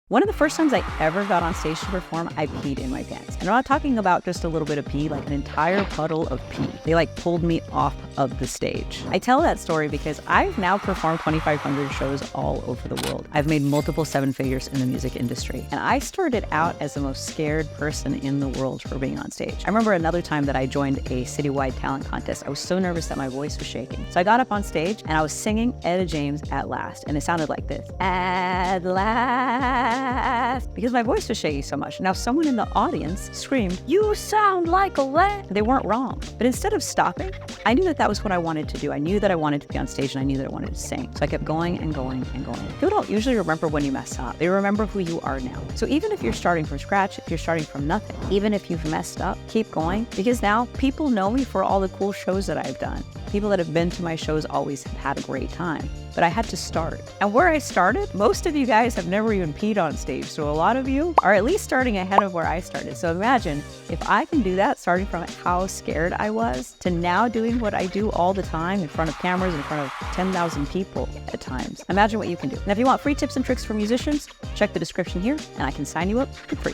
One of the first times I ever got on stage to perform, I peed in my pants. And I'm not talking about just a little bit of pee, like an entire puddle of pee. They pulled me off of the stage. I tell that story because I've now performed 2,500 shows all over the world. I've made multiple seven figures in the music industry. And I started out as the most scared person in the world for being on stage. I remember another time that I joined a citywide talent contest. I was so nervous that my voice was shaking. So I got up on stage and I was singing Etta James At Last. And it sounded like this. At last. Because my voice was shaking so much. Now someone in the audience screamed, "You sound like a lamb." They weren't wrong. But instead of stopping, I knew that that was what I wanted to do. I knew that I wanted to be on stage and I knew that I wanted to sing. So I kept going and going and going. People don't usually remember when you mess up. They remember who you are now. So even if you're starting from scratch, if you're starting from nothing, even if you've messed up, keep going. Because now people know me for all the cool shows that I've done. People that have been to my shows always have had a great time. But I had to start. And where I started, most of you guys have never even peed on stage. So a lot of you are at least starting ahead of where I started. So imagine if I can do that, starting from how scared I was to now doing what I do all the time in front of cameras, in front of 10,000 people at times. Imagine what you can do. And if you want free tips and tricks for musicians, check the description here and I can sign you up for free.